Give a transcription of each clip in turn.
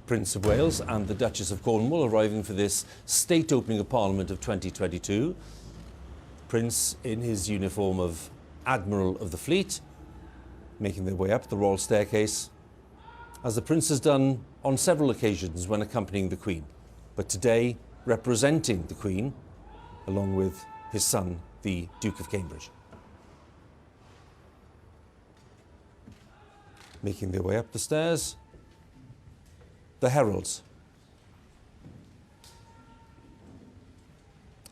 Prince of Wales and the Duchess of Cornwall arriving for this state opening of Parliament of 2022. Prince in his uniform of Admiral of the Fleet, making their way up the royal staircase, as the Prince has done on several occasions when accompanying the Queen, but today representing the Queen along with his son, the Duke of Cambridge. Making their way up the stairs, the heralds.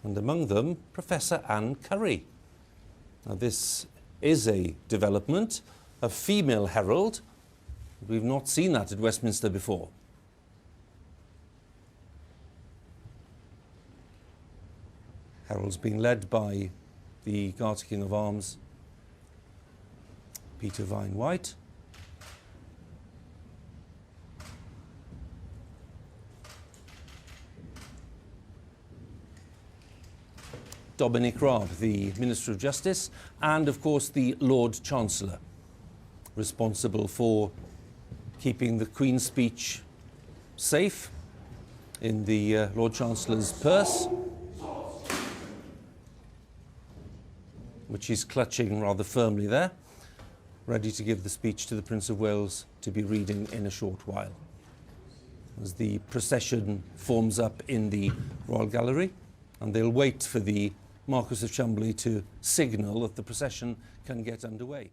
And among them, Professor Anne Curry. Now this is a development, a female herald. We've not seen that at Westminster before. Heralds being led by the Garter King of Arms, Peter Vine White. Dominic Raab, the Minister of Justice, and of course the Lord Chancellor, responsible for keeping the Queen's speech safe in the Lord Chancellor's purse, which he's clutching rather firmly there, ready to give the speech to the Prince of Wales to be reading in a short while. As the procession forms up in the Royal Gallery, and they'll wait for the Marquis of Cholmondeley to signal that the procession can get underway.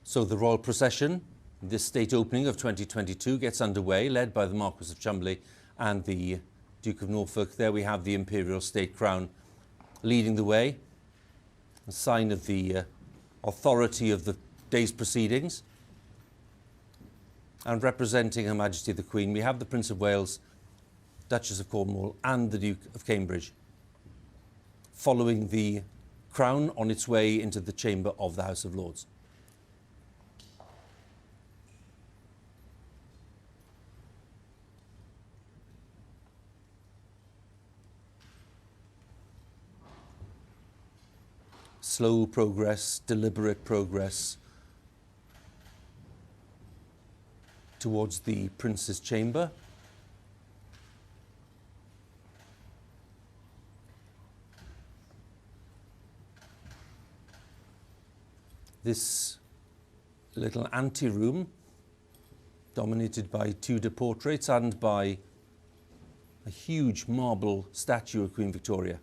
So the royal procession, this state opening of 2022, gets underway, led by the Marquis of Cholmondeley and the Duke of Norfolk. There we have the imperial state crown leading the way, a sign of the authority of the day's proceedings. And representing Her Majesty the Queen, we have the Prince of Wales, Duchess of Cornwall and the Duke of Cambridge, following the crown on its way into the chamber of the House of Lords. Slow progress, deliberate progress towards the Prince's chamber. This little anteroom, dominated by Tudor portraits and by a huge marble statue of Queen Victoria.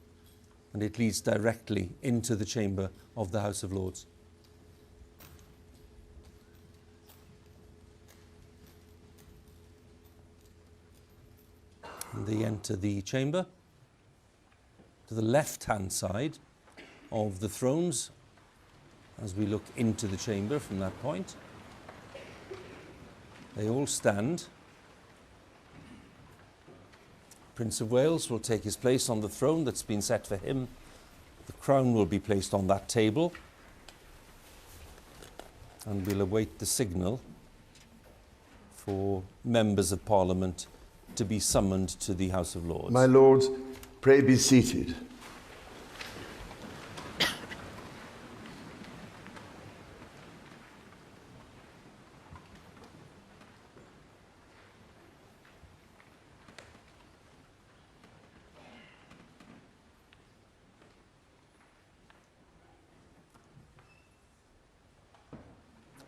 And it leads directly into the chamber of the House of Lords. And they enter the chamber. To the left-hand side of the thrones, as we look into the chamber from that point, they all stand. Prince of Wales will take his place on the throne that's been set for him. The crown will be placed on that table, and we'll await the signal for members of Parliament to be summoned to the House of Lords. My lords, pray be seated.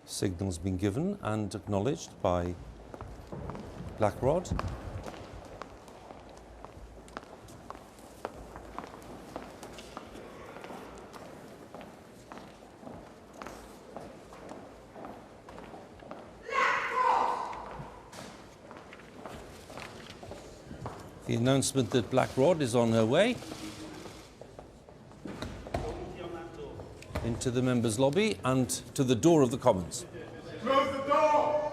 Signal's been given and acknowledged by Blackrod. The announcement that Blackrod is on her way to the members' lobby and to the door of the Commons. Close the door!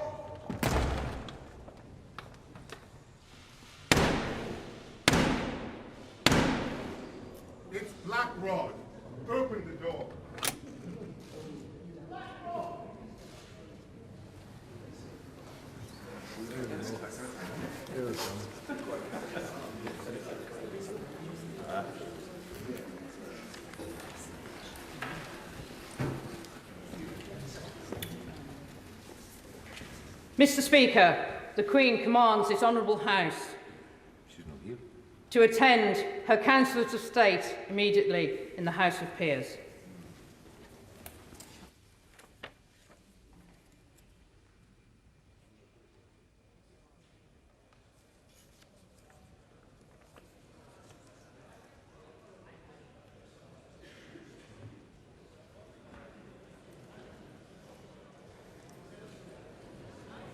It's Black Rod. Open the door. Mr. Speaker, the Queen commands this Honourable House to attend her Councillors of State immediately in the House of Peers.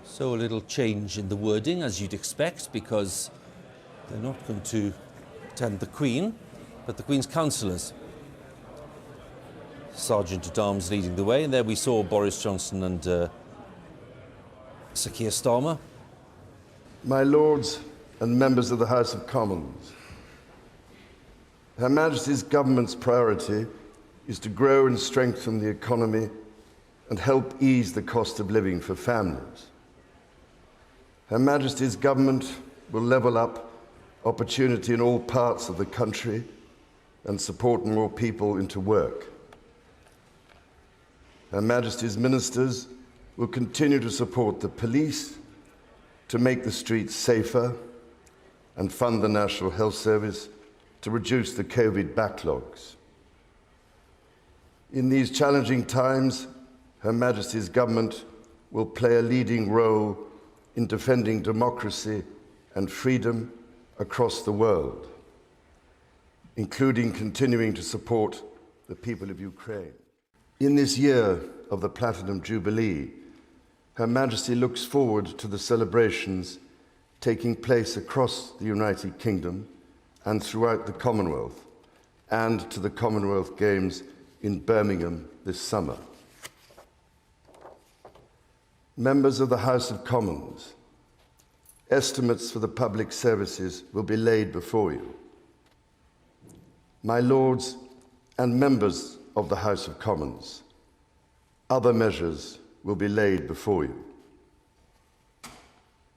So a little change in the wording, as you'd expect, because they're not going to attend the Queen, but the Queen's councillors. Sergeant-at-Arms leading the way, and there we saw Boris Johnson and Sir Keir Starmer. My Lords and members of the House of Commons, Her Majesty's government's priority is to grow and strengthen the economy and help ease the cost of living for families. Her Majesty's government will level up opportunity in all parts of the country and support more people into work. Her Majesty's ministers will continue to support the police to make the streets safer and fund the National Health Service to reduce the COVID backlogs. In these challenging times, Her Majesty's government will play a leading role in defending democracy and freedom across the world, including continuing to support the people of Ukraine. In this year of the Platinum Jubilee, Her Majesty looks forward to the celebrations taking place across the United Kingdom and throughout the Commonwealth, and to the Commonwealth Games in Birmingham this summer. Members of the House of Commons, estimates for the public services will be laid before you. My Lords and members of the House of Commons, other measures will be laid before you.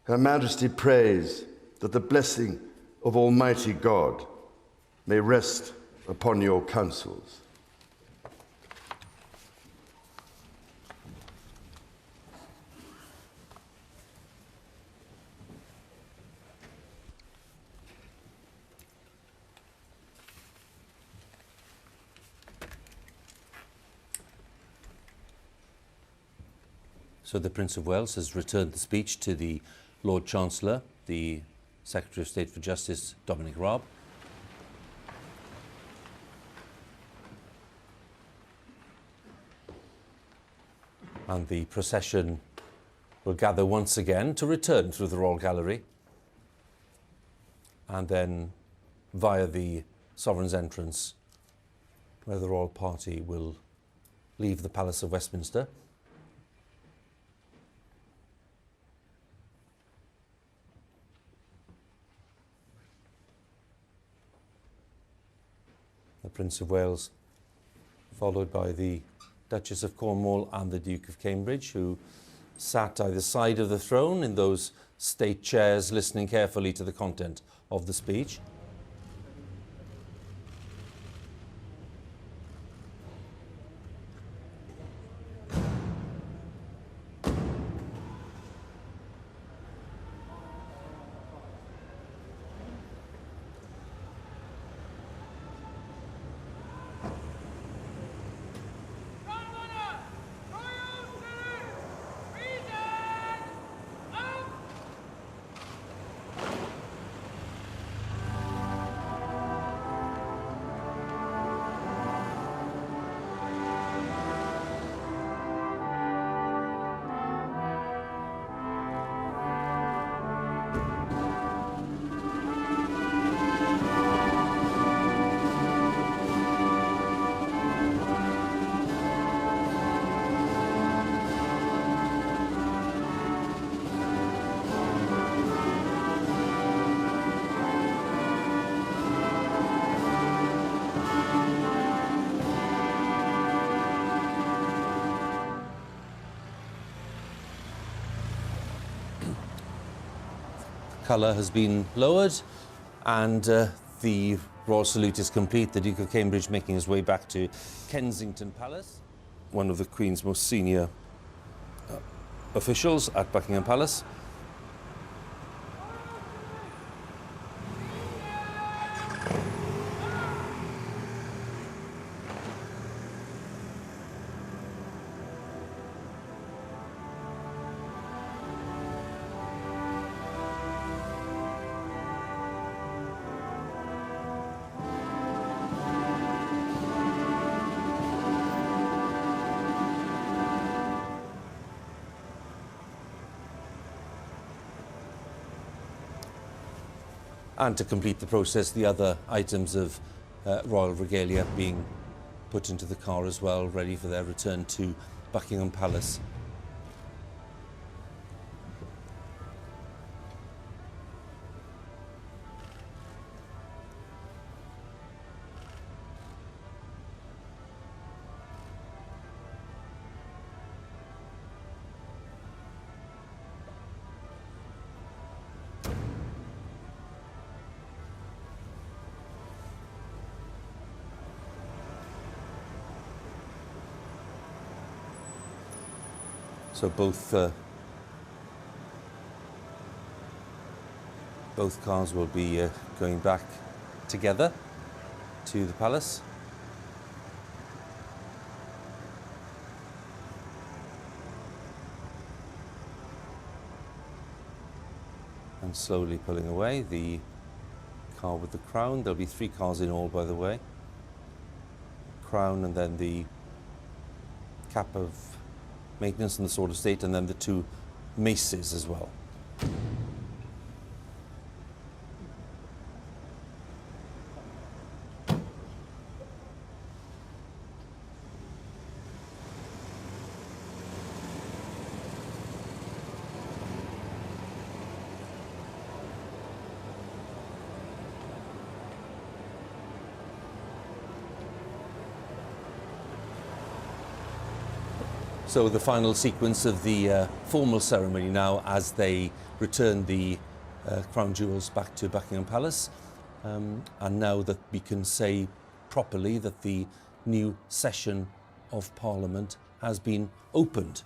Her Majesty prays that the blessing of Almighty God may rest upon your councils. So the Prince of Wales has returned the speech to the Lord Chancellor, the Secretary of State for Justice, Dominic Raab. And the procession will gather once again to return through the Royal Gallery and then via the Sovereign's entrance, where the Royal Party will leave the Palace of Westminster. The Prince of Wales, followed by the Duchess of Cornwall and the Duke of Cambridge, who sat either side of the throne in those state chairs, listening carefully to the content of the speech. colour has been lowered, and the royal salute is complete. The Duke of Cambridge making his way back to Kensington Palace, one of the Queen's most senior officials at Buckingham Palace. And to complete the process, the other items of royal regalia being put into the car as well, ready for their return to Buckingham Palace. So both cars will be going back together to the palace. And slowly pulling away, the car with the crown. There'll be 3 cars in all, by the way. Crown, and then the cap of maintenance and the sword of state, and then the 2 maces as well. So the final sequence of the formal ceremony now, as they return the crown jewels back to Buckingham Palace, and now that we can say properly that the new session of Parliament has been opened.